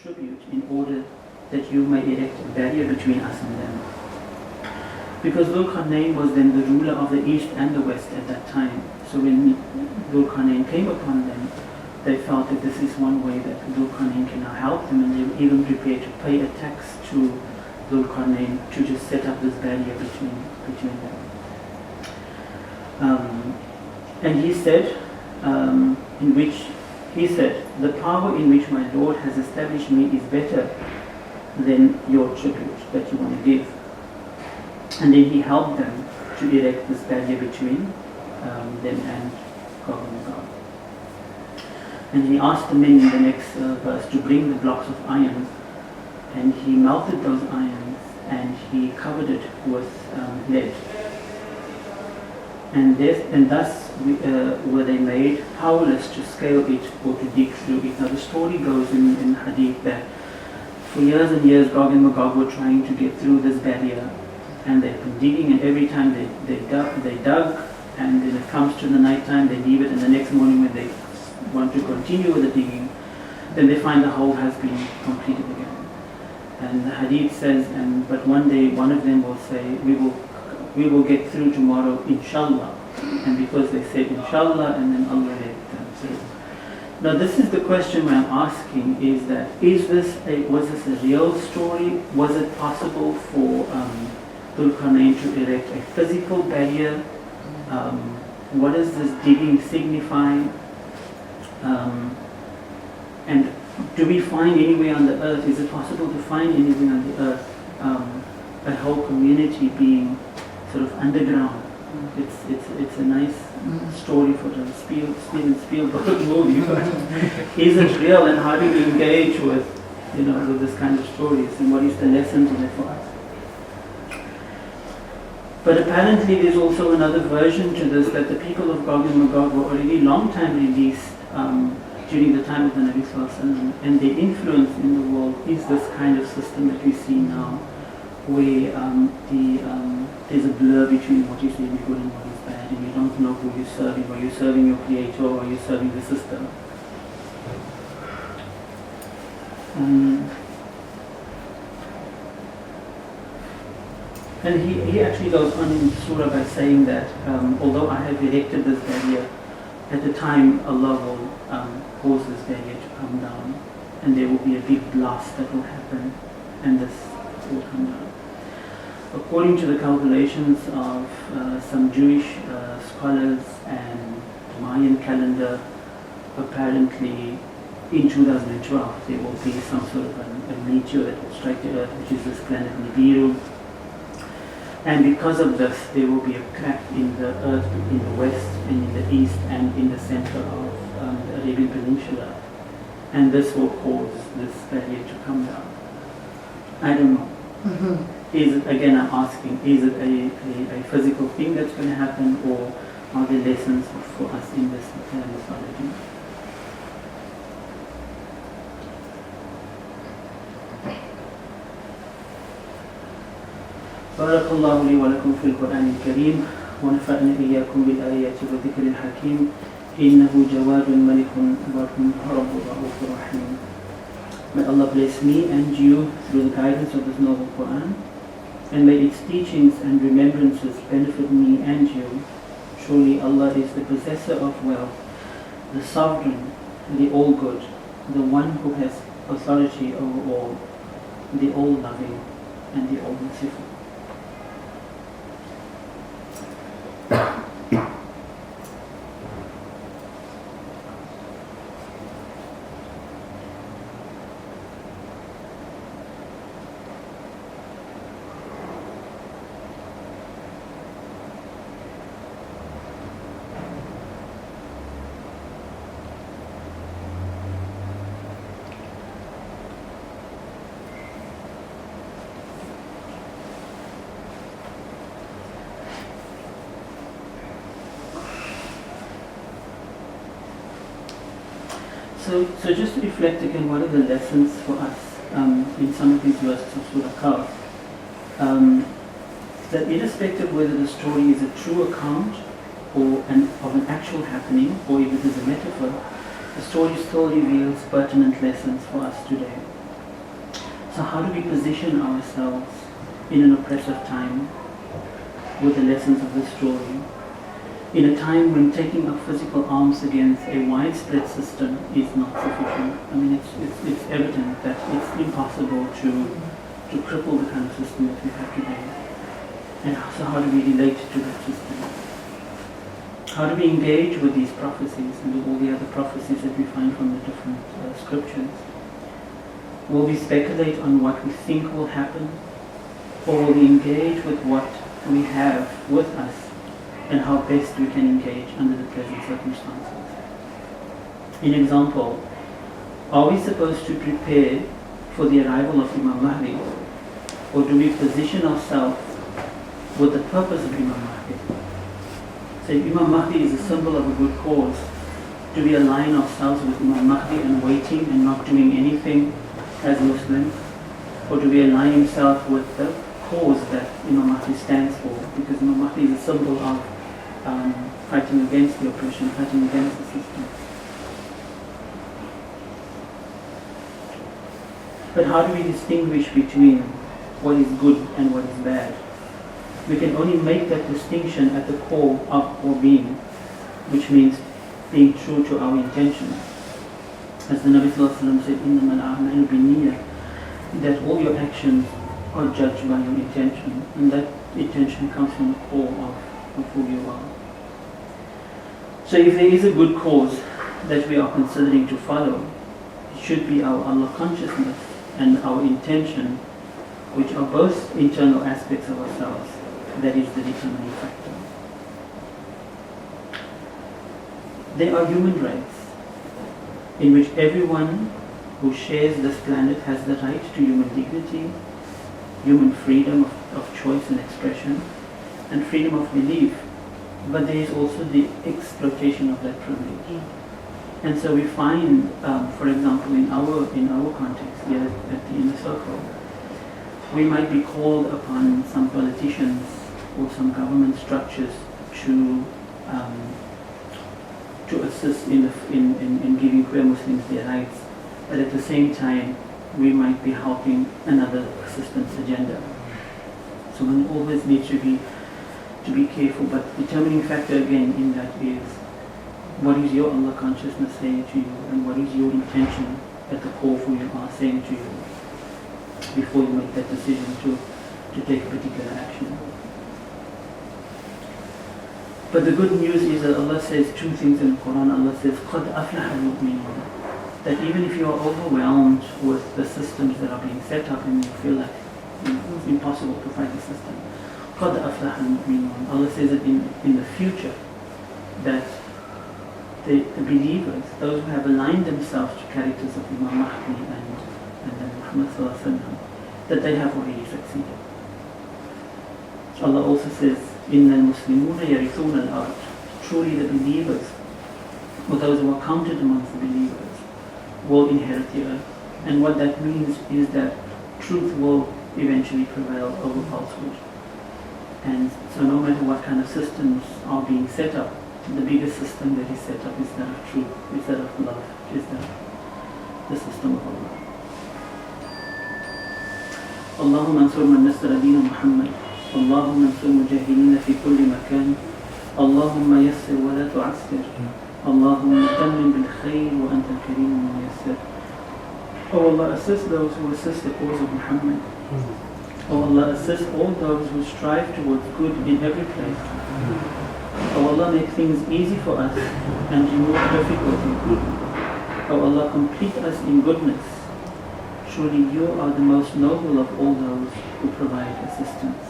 tribute in order that you may erect a barrier between us and them. Because Dhul-Qarnayn was then the ruler of the east and the west at that time. So when Dhul-Qarnayn came upon them, they felt that this is one way that Dhul-Qarnayn can now help them, and they were even prepared to pay a tax to Dhul-Qarnayn to just set up this barrier between them. And he said, the power in which my Lord has established me is better than your tribute that you want to give. And then he helped them to erect this barrier between them and Gog and Magog. And he asked the men in the next verse to bring the blocks of iron, and he melted those irons and he covered it with lead. And thus were they made powerless to scale it or to dig through it. Now the story goes in Hadith that for years and years Gog and Magog were trying to get through this barrier, and they've been digging, and every time they dug, and then it comes to the night time, they leave it, and the next morning when they want to continue with the digging, then they find the hole has been completed again. And the Hadith says, but one day one of them will say, we will get through tomorrow, inshallah. And because they said inshallah, and then Allah let them through. Now this is the question I'm asking, is that was this a real story? Was it possible for Dhul-Qarnayn to erect a physical barrier? What does this digging signify? And do we find anywhere on the earth, is it possible to find anywhere on the earth a whole community being sort of underground? It's a nice story for the Steven Spielberg movie, but is it real, and how do we engage with this kind of stories, and what is the lesson in it for us? But apparently there's also another version to this, that the people of Gog and Magog were already long time released during the time of the Nabi Sallallahu Alaihi Wasallam, and their influence in the world is this kind of system that we see now, where there's a blur between what is really good and what is bad, and you don't know who you're serving. Are you serving your creator, or are you serving the system? And he actually goes on in Surah by saying that although I have erected this barrier, at the time Allah will cause this barrier to come down, and there will be a big blast that will happen, and this will come down. According to the calculations of some Jewish scholars and the Mayan calendar, apparently in 2012 there will be some sort of a meteor that will strike the Earth, which is this planet Nibiru. And because of this, there will be a crack in the earth in the west and in the east and in the center of the Arabian Peninsula. And this will cause this barrier to come down. I don't know. Is it, again I'm asking, is it a physical thing that's going to happen, or are there lessons for us in this mythology? بارك الله لي ولكم في القرآن الكريم ونفعني إياكم بالآيات والذكر الحكيم إنه جواد ملك بر رب رؤوف رحيم. May Allah bless me and you through the guidance of this noble Quran, and may its teachings and remembrances benefit me and you. Truly Allah is the possessor of wealth, the sovereign, the all-good, the one who has authority over all, the all-loving and the all-merciful. So just to reflect again, what are the lessons for us in some of these verses of Surah Kahf? That irrespective whether the story is a true account or of an actual happening, or if it is a metaphor, the story still reveals pertinent lessons for us today. So how do we position ourselves in an oppressive time with the lessons of this story? In a time when taking up physical arms against a widespread system is not sufficient. I mean, it's evident that it's impossible to cripple the kind of system that we have today. And so how do we relate to that system? How do we engage with these prophecies and with all the other prophecies that we find from the different scriptures? Will we speculate on what we think will happen? Or will we engage with what we have with us and how best we can engage under the present circumstances? In example, are we supposed to prepare for the arrival of Imam Mahdi, or do we position ourselves with the purpose of Imam Mahdi? So if Imam Mahdi is a symbol of a good cause, do we align ourselves with Imam Mahdi and waiting and not doing anything as Muslims? Or do we align himself with the cause that Imam Mahdi stands for? Because Imam Mahdi is a symbol of fighting against the oppression, fighting against the system. But how do we distinguish between what is good and what is bad? We can only make that distinction at the core of our being, which means being true to our intention. As the Nabi Sallallahu Alaihi Wasallam said, إِنَّمَا الْأَعْمَالُ بِالنِّيَّةِ, that all your actions are judged by your intention, and that intention comes from the core of who you are. So if there is a good cause that we are considering to follow, it should be our Allah consciousness and our intention, which are both internal aspects of ourselves, that is the determining factor. There are human rights in which everyone who shares this planet has the right to human dignity, human freedom of choice and expression, and freedom of belief. But there is also the exploitation of that privilege. And so we find, for example, in our context here at the inner circle, we might be called upon, some politicians or some government structures, to assist in giving queer Muslims their rights, but at the same time we might be helping another assistance agenda. So one always needs to be careful, but determining factor again in that is, what is your Allah consciousness saying to you, and what is your intention at the core for you are saying to you before you make that decision to take a particular action. But the good news is that Allah says two things in the Quran. Allah says, قَدْ أَفْلَحَ الْمُؤْمِنُونَ, that even if you are overwhelmed with the systems that are being set up and you feel like it's impossible to fight the system, قَدْ أَفْلَحَ الْمُؤْمِنُونَ, Allah says that in the future, that the believers, those who have aligned themselves to characters of Imam Mahdi and then Muhammad Sallallahu Alaihi Wasallam, that they have already succeeded. Allah also says, إِنَّ الْمُسْلِمُونَ يَرِثُونَ الْأَرْضَ, truly the believers, or those who are counted amongst the believers, will inherit the earth. And what that means is that truth will eventually prevail over falsehood. And so no matter what kind of systems are being set up, the biggest system that is set up is that of truth, is that of love, is that the system of Allah. اللهم انصر من نصر دين محمد، اللهم انصر المجاهدين في كل مكان، اللهم يسر ولا تعسر، اللهم تمم بالخير وأنت الكريم الميسر. Oh Allah, assist those who assist the cause of Muhammad. Oh Allah, assist all those who strive towards good in every place. Oh Allah, make things easy for us and remove difficulty. Oh Allah, complete us in goodness. Surely you are the most noble of all those who provide assistance.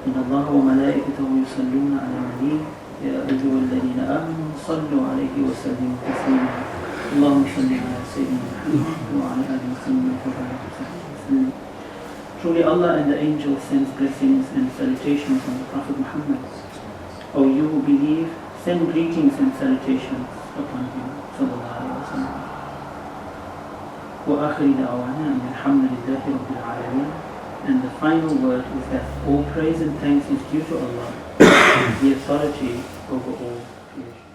إن الله وملائكته يصلون على النبي يا أيها الذين آمنوا صلوا عليه وسلموا تسليما اللهم صل على سيدنا محمد وعلى آله وسلم وبارك وسلم. Truly Allah and the angels sends blessings and salutations on the Prophet Muhammad. O you who believe, send greetings and salutations upon him. Sallallahu Alaihi Wasallam. وآخر دعوانا أن الحمد لله رب العالمين. And the final word is that all praise and thanks is due to Allah, the authority over all creation.